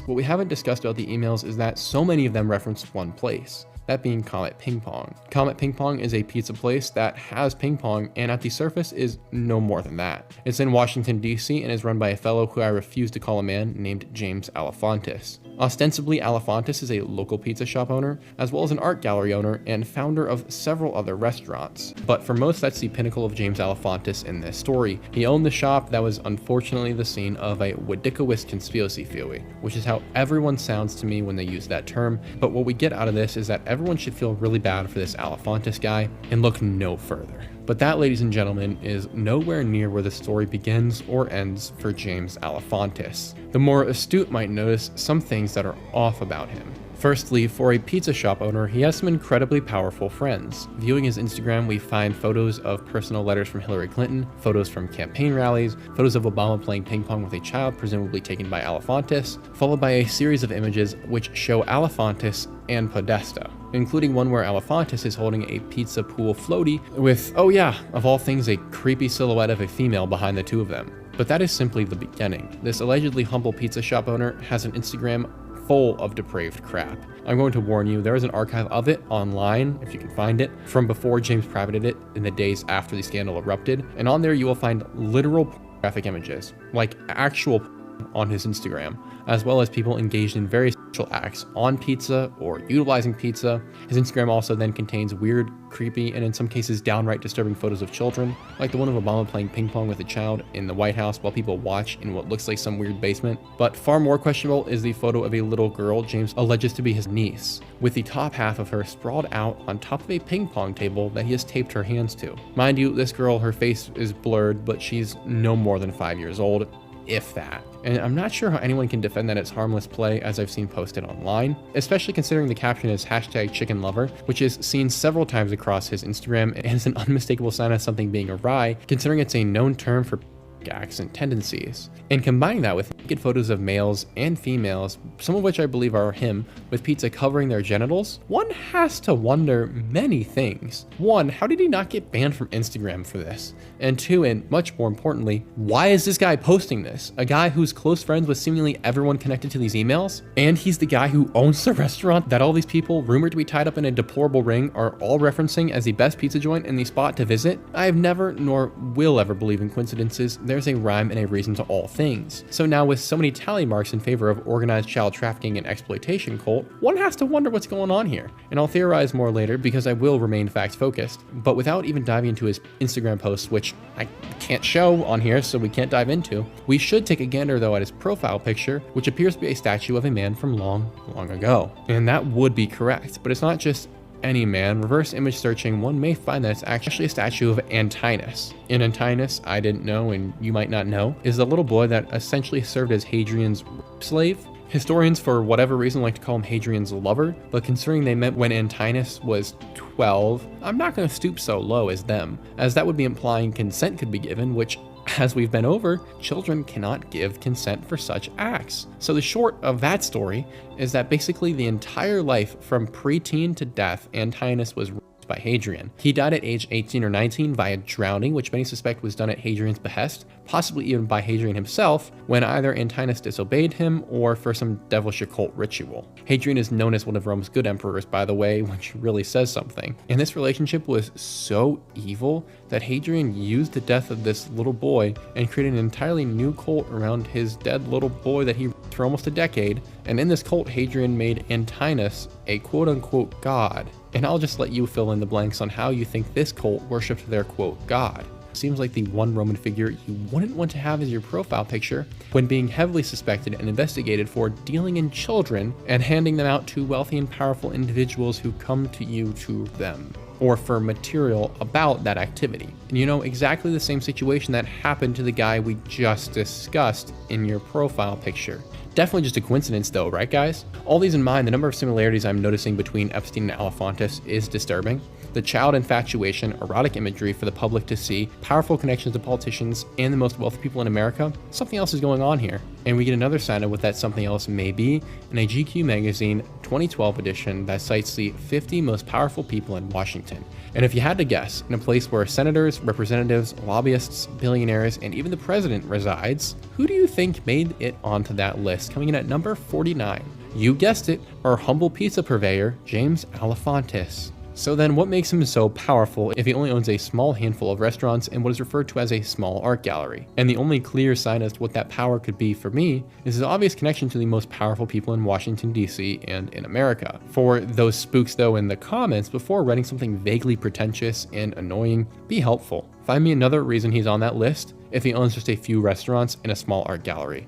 What we haven't discussed about the emails is that so many of them reference one place, that being Comet Ping Pong. Comet Ping Pong is a pizza place that has ping pong and at the surface is no more than that. It's in Washington, D.C. and is run by a fellow who I refuse to call a man named James Alefantis. Ostensibly, Alefantis is a local pizza shop owner, as well as an art gallery owner and founder of several other restaurants. But for most, that's the pinnacle of James Alefantis in this story. He owned the shop that was unfortunately the scene of a ridiculous conspiracy theory, which is how everyone sounds to me when they use that term. But what we get out of this is that everyone should feel really bad for this Alefantis guy and look no further. But that, ladies and gentlemen, is nowhere near where the story begins or ends for James Alefantis. The more astute might notice some things that are off about him. Firstly, for a pizza shop owner, he has some incredibly powerful friends. Viewing his Instagram, we find photos of personal letters from Hillary Clinton, photos from campaign rallies, photos of Obama playing ping pong with a child, presumably taken by Alefantis, followed by a series of images which show Alefantis and Podesta, including one where Alefantis is holding a pizza pool floaty with, oh yeah, of all things, a creepy silhouette of a female behind the two of them. But that is simply the beginning. This allegedly humble pizza shop owner has an Instagram full of depraved crap. I'm going to warn you, there is an archive of it online, if you can find it, from before James privated it in the days after the scandal erupted, and on there you will find literal graphic images, like actual on his Instagram, as well as people engaged in various sexual acts on pizza or utilizing pizza. His Instagram also then contains weird, creepy, and in some cases downright disturbing photos of children, like the one of Obama playing ping pong with a child in the White House while people watch in what looks like some weird basement. But far more questionable is the photo of a little girl James alleges to be his niece, with the top half of her sprawled out on top of a ping pong table that he has taped her hands to. Mind you, this girl, her face is blurred, but she's no more than 5 years old, if that. And I'm not sure how anyone can defend that it's harmless play, as I've seen posted online, especially considering the caption is #chickenlover, which is seen several times across his Instagram and is an unmistakable sign of something being awry, considering it's a known term for acts and tendencies. And combining that with naked photos of males and females, some of which I believe are him, with pizza covering their genitals, one has to wonder many things. One, how did he not get banned from Instagram for this? And two, and much more importantly, why is this guy posting this? A guy who's close friends with seemingly everyone connected to these emails? And he's the guy who owns the restaurant that all these people rumored to be tied up in a deplorable ring are all referencing as the best pizza joint in the spot to visit? I have never nor will ever believe in coincidences. There's a rhyme and a reason to all things. So now with so many tally marks in favor of organized child trafficking and exploitation cult, one has to wonder what's going on here. And I'll theorize more later because I will remain fact focused. But without even diving into his Instagram posts, which I can't show on here so we can't dive into, we should take a gander though at his profile picture, which appears to be a statue of a man from long, long ago. And that would be correct, but it's not just any man. Reverse image searching, one may find that it's actually a statue of Antinous. And Antinous, I didn't know and you might not know, is the little boy that essentially served as Hadrian's slave. Historians, for whatever reason, like to call him Hadrian's lover, but considering they met when Antinous was 12, I'm not going to stoop so low as them, as that would be implying consent could be given, which, as we've been over, children cannot give consent for such acts. So the short of that story is that basically the entire life from preteen to death, Antinous was raped by Hadrian. He died at age 18 or 19 via drowning, which many suspect was done at Hadrian's behest, possibly even by Hadrian himself, when either Antinous disobeyed him or for some devilish occult ritual. Hadrian is known as one of Rome's good emperors, by the way, which really says something. And this relationship was so evil that Hadrian used the death of this little boy and created an entirely new cult around his dead little boy that he raped for almost a decade. And in this cult, Hadrian made Antinous a quote-unquote god. And I'll just let you fill in the blanks on how you think this cult worshipped their quote god. Seems like the one Roman figure you wouldn't want to have as your profile picture when being heavily suspected and investigated for dealing in children and handing them out to wealthy and powerful individuals who come to you to them, or for material about that activity. And you know exactly the same situation that happened to the guy we just discussed in your profile picture. Definitely just a coincidence though, right guys? All these in mind, the number of similarities I'm noticing between Epstein and Alefantis is disturbing. The child infatuation, erotic imagery for the public to see, powerful connections to politicians and the most wealthy people in America, something else is going on here. And we get another sign of what that something else may be in a GQ magazine 2012 edition that cites the 50 most powerful people in Washington. And if you had to guess, in a place where senators, representatives, lobbyists, billionaires, and even the president resides, who do you think made it onto that list, coming in at number 49? You guessed it, our humble pizza purveyor, James Alefantis. So then what makes him so powerful if he only owns a small handful of restaurants and what is referred to as a small art gallery? And the only clear sign as to what that power could be for me is his obvious connection to the most powerful people in Washington, D.C. and in America. For those spooks though in the comments, before writing something vaguely pretentious and annoying, be helpful. Find me another reason he's on that list if he owns just a few restaurants and a small art gallery.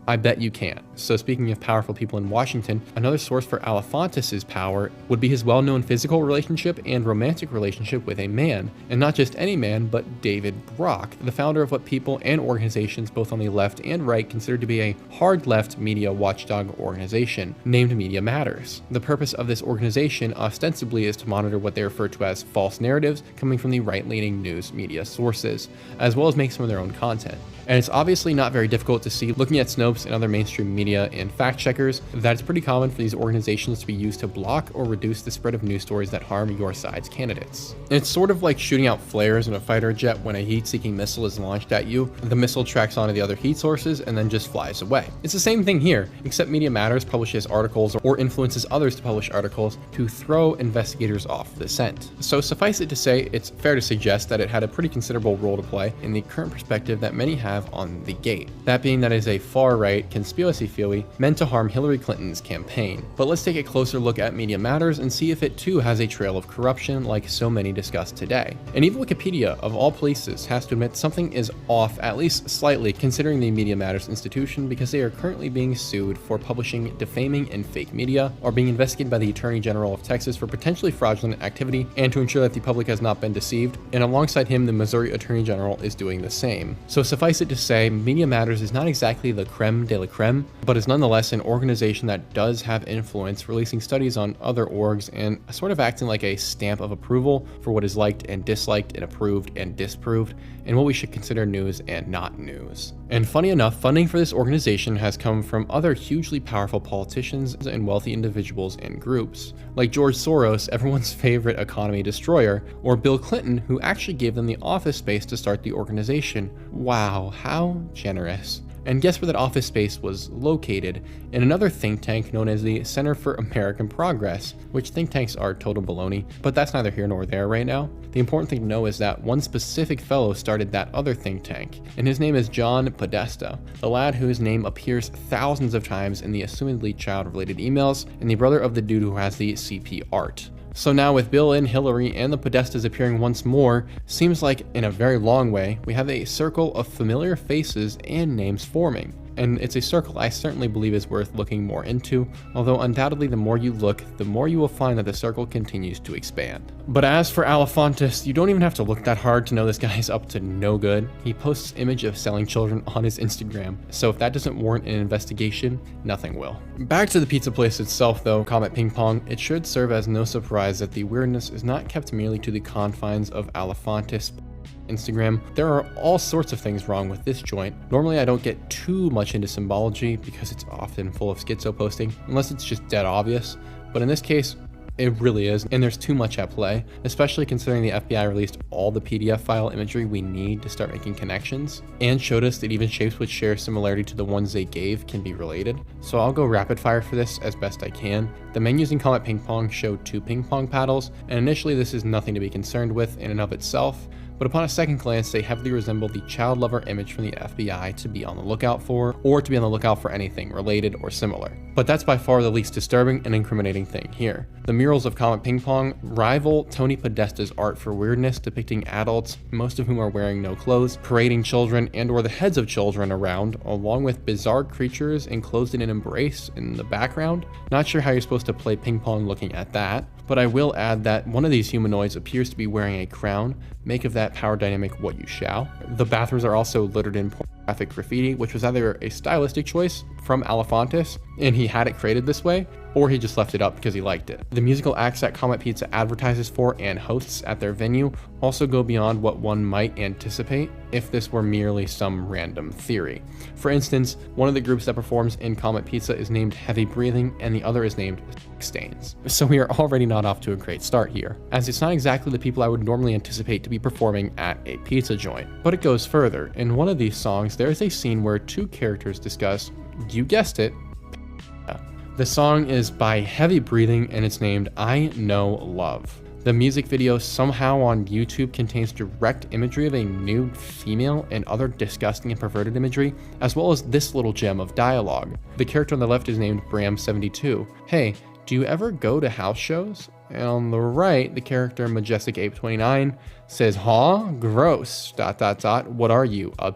I bet you can't. So speaking of powerful people in Washington, another source for Alefantis' power would be his well-known physical relationship and romantic relationship with a man, and not just any man, but David Brock, the founder of what people and organizations both on the left and right consider to be a hard left media watchdog organization named Media Matters. The purpose of this organization ostensibly is to monitor what they refer to as false narratives coming from the right-leaning news media sources, as well as make some of their own content. And it's obviously not very difficult to see, looking at Snopes and other mainstream media and fact checkers, that it's pretty common for these organizations to be used to block or reduce the spread of news stories that harm your side's candidates. It's sort of like shooting out flares in a fighter jet when a heat-seeking missile is launched at you. The missile tracks onto the other heat sources and then just flies away. It's the same thing here, except Media Matters publishes articles or influences others to publish articles to throw investigators off the scent. So suffice it to say, it's fair to suggest that it had a pretty considerable role to play in the current perspective that many have on the gate. That being that it is a far-right conspiracy theory meant to harm Hillary Clinton's campaign. But let's take a closer look at Media Matters and see if it too has a trail of corruption like so many discussed today. And even Wikipedia, of all places, has to admit something is off at least slightly considering the Media Matters institution, because they are currently being sued for publishing defaming and fake media, or being investigated by the Attorney General of Texas for potentially fraudulent activity, and to ensure that the public has not been deceived. And alongside him, the Missouri Attorney General is doing the same. So suffice it to say, Media Matters is not exactly the creme de la creme, but is nonetheless an organization that does have influence, releasing studies on other orgs and sort of acting like a stamp of approval for what is liked and disliked and approved and disproved, and what we should consider news and not news. And funny enough, funding for this organization has come from other hugely powerful politicians and wealthy individuals and groups, like George Soros, everyone's favorite economy destroyer, or Bill Clinton, who actually gave them the office space to start the organization. Wow, how generous. And guess where that office space was located? In another think tank known as the Center for American Progress, which think tanks are total baloney, but that's neither here nor there right now. The important thing to know is that one specific fellow started that other think tank, and his name is John Podesta, the lad whose name appears thousands of times in the assumedly child-related emails, and the brother of the dude who has the CP art. So now with Bill and Hillary and the Podestas appearing once more, seems like in a very long way, we have a circle of familiar faces and names forming. And it's a circle I certainly believe is worth looking more into, although undoubtedly the more you look, the more you will find that the circle continues to expand. But as for Alefantis, you don't even have to look that hard to know this guy is up to no good. He posts image of selling children on his Instagram, so if that doesn't warrant an investigation, nothing will. Back to the pizza place itself though, Comet Ping Pong, it should serve as no surprise that the weirdness is not kept merely to the confines of Alefantis' Instagram. There are all sorts of things wrong with this joint. Normally I don't get too much into symbology because it's often full of schizo posting, unless it's just dead obvious, but in this case, it really is, and there's too much at play, especially considering the FBI released all the PDF file imagery we need to start making connections, and showed us that even shapes which share similarity to the ones they gave can be related. So I'll go rapid fire for this as best I can. The menus in Comet Ping Pong show 2 ping pong paddles, and initially this is nothing to be concerned with in and of itself, but upon a second glance, they heavily resemble the child lover image from the FBI to be on the lookout for, or to be on the lookout for anything related or similar. But that's by far the least disturbing and incriminating thing here. The murals of Comet Ping Pong rival Tony Podesta's art for weirdness, depicting adults, most of whom are wearing no clothes, parading children and or the heads of children around, along with bizarre creatures enclosed in an embrace in the background. Not sure how you're supposed to play ping pong looking at that. But I will add that one of these humanoids appears to be wearing a crown. Make of that power dynamic what you shall. The bathrooms are also littered in pornographic graffiti, which was either a stylistic choice from Alefantis, and he had it created this way, or he just left it up because he liked it. The musical acts that Comet Pizza advertises for and hosts at their venue also go beyond what one might anticipate if this were merely some random theory. For instance, one of the groups that performs in Comet Pizza is named Heavy Breathing and the other is named Stains. So we are already not off to a great start here, as it's not exactly the people I would normally anticipate to be performing at a pizza joint. But it goes further. In one of these songs, there is a scene where two characters discuss, you guessed it, the song is by Heavy Breathing and it's named I Know Love. The music video somehow on YouTube contains direct imagery of a nude female and other disgusting and perverted imagery, as well as this little gem of dialogue. The character on the left is named Bram72. Hey, do you ever go to house shows? And on the right, the character Majestic Ape 29 says, huh? Gross, ... What are you, a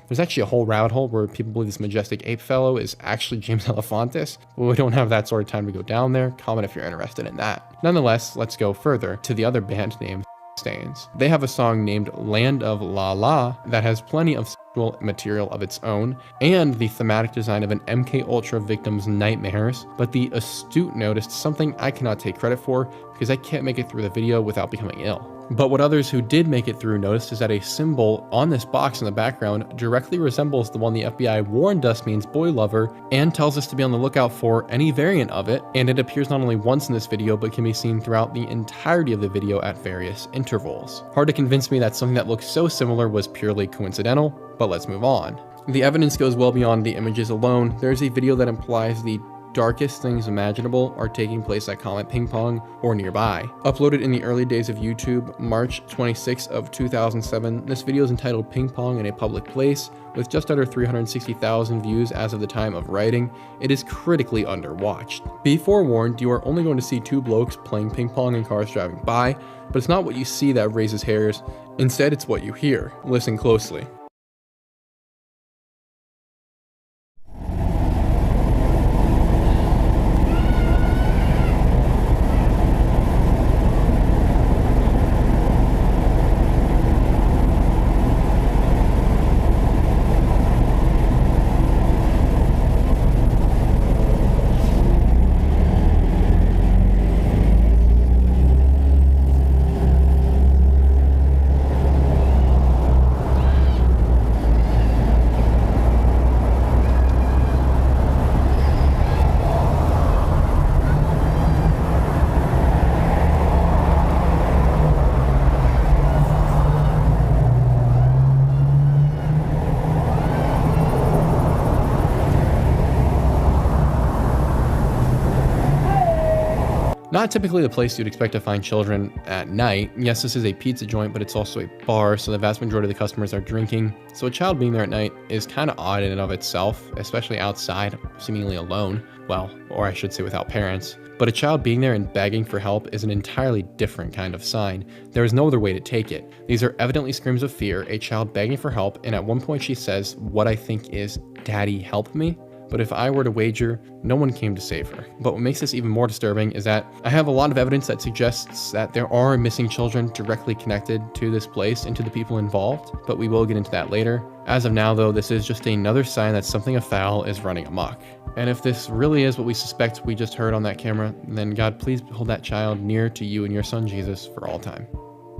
There's actually a whole rabbit hole where people believe this Majestic Ape fellow is actually James Alefantis. Well, we don't have that sort of time to go down there. Comment if you're interested in that. Nonetheless, let's go further to the other band named Stains. They have a song named Land of La La that has plenty of sexual material of its own and the thematic design of an MK Ultra victim's nightmares, but the astute noticed something I cannot take credit for because I can't make it through the video without becoming ill. But what others who did make it through noticed is that a symbol on this box in the background directly resembles the one the FBI warned us means boy lover and tells us to be on the lookout for any variant of it, and it appears not only once in this video but can be seen throughout the entirety of the video at various intervals. Hard to convince me that something that looks so similar was purely coincidental, but let's move on. The evidence goes well beyond the images alone. There is a video that implies the darkest things imaginable are taking place at Comet Ping Pong or nearby. Uploaded in the early days of YouTube, March 26 of 2007, this video is entitled Ping Pong in a Public Place, with just under 360,000 views as of the time of writing. It is critically underwatched. Be forewarned, you are only going to see two blokes playing ping pong and cars driving by, but it's not what you see that raises hairs. Instead, it's what you hear. Listen closely. Not typically the place you'd expect to find children at night. Yes, this is a pizza joint, but it's also a bar, so the vast majority of the customers are drinking. So a child being there at night is kind of odd in and of itself, especially outside, seemingly alone. Well, or I should say without parents. But a child being there and begging for help is an entirely different kind of sign. There is no other way to take it. These are evidently screams of fear, a child begging for help, and at one point she says what I think is, "Daddy, help me." But if I were to wager, no one came to save her. But what makes this even more disturbing is that I have a lot of evidence that suggests that there are missing children directly connected to this place and to the people involved, but we will get into that later. As of now though, this is just another sign that something afoul is running amok. And if this really is what we suspect we just heard on that camera, then God, please hold that child near to you and your son Jesus for all time.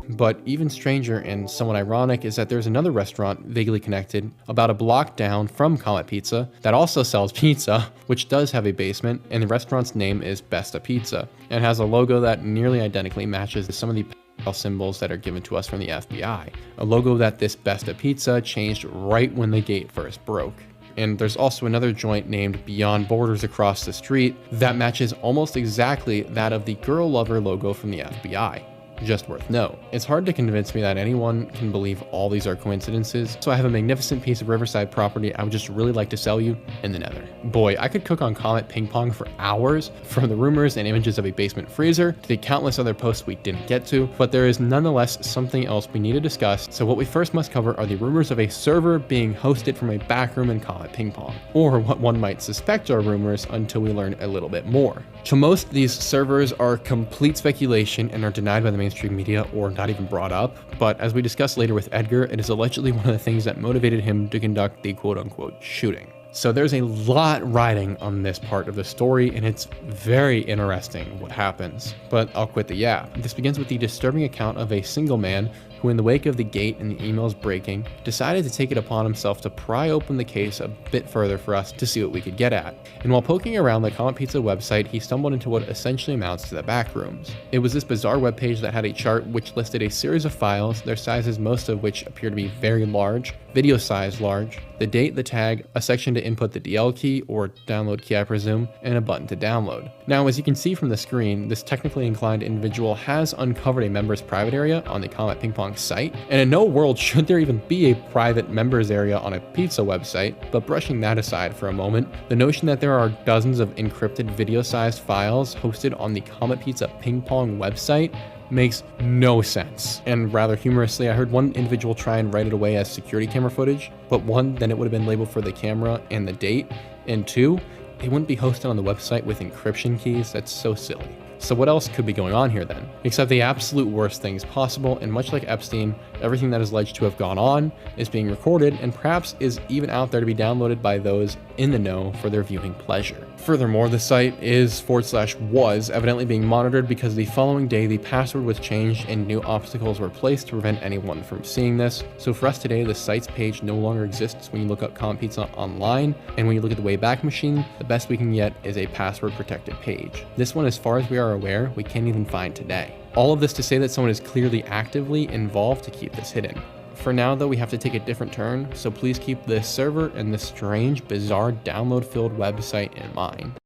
But even stranger and somewhat ironic is that there's another restaurant vaguely connected about a block down from Comet Pizza that also sells pizza, which does have a basement, and the restaurant's name is Besta Pizza, and has a logo that nearly identically matches some of the symbols that are given to us from the FBI. A logo that this Besta Pizza changed right when the gate first broke. And there's also another joint named Beyond Borders across the street that matches almost exactly that of the Girl Lover logo from the FBI. Just worth note. It's hard to convince me that anyone can believe all these are coincidences, so I have a magnificent piece of riverside property I would just really like to sell you in the nether. Boy, I could cook on Comet Ping Pong for hours, from the rumors and images of a basement freezer to the countless other posts we didn't get to, but there is nonetheless something else we need to discuss, so what we first must cover are the rumors of a server being hosted from a back room in Comet Ping Pong, or what one might suspect are rumors until we learn a little bit more. To most, these servers are complete speculation and are denied by the mainstream media or not even brought up, but as we discuss later with Edgar, it is allegedly one of the things that motivated him to conduct the quote-unquote shooting. So there's a lot riding on this part of the story, and it's very interesting what happens. But I'll quit the yap. This begins with the disturbing account of a single man who, in the wake of the gate and the emails breaking, decided to take it upon himself to pry open the case a bit further for us to see what we could get at. And while poking around the Comet Pizza website, he stumbled into what essentially amounts to the back rooms. It was this bizarre webpage that had a chart which listed a series of files, their sizes most of which appear to be very large, video size large, the date, the tag, a section to input the DL key or download key I presume, and a button to download. Now, as you can see from the screen, this technically inclined individual has uncovered a members private area on the Comet Ping Pong site, and in no world should there even be a private members area on a pizza website. But brushing that aside for a moment, the notion that there are dozens of encrypted video-sized files hosted on the Comet Pizza Ping Pong website makes no sense. And rather humorously, I heard one individual try and write it away as security camera footage, but one, then it would have been labeled for the camera and the date, and two, it wouldn't be hosted on the website with encryption keys. That's so silly. So what else could be going on here then? Except the absolute worst things possible, and much like Epstein, everything that is alleged to have gone on is being recorded and perhaps is even out there to be downloaded by those in the know for their viewing pleasure. Furthermore, the site is /was evidently being monitored because the following day the password was changed and new obstacles were placed to prevent anyone from seeing this. So for us today, the site's page no longer exists when you look up Comet Pizza online, and when you look at the Wayback Machine, the best we can get is a password protected page. This one, as far as we are aware, we can't even find today. All of this to say that someone is clearly actively involved to keep this hidden. For now though, we have to take a different turn, so please keep this server and this strange, bizarre, download-filled website in mind.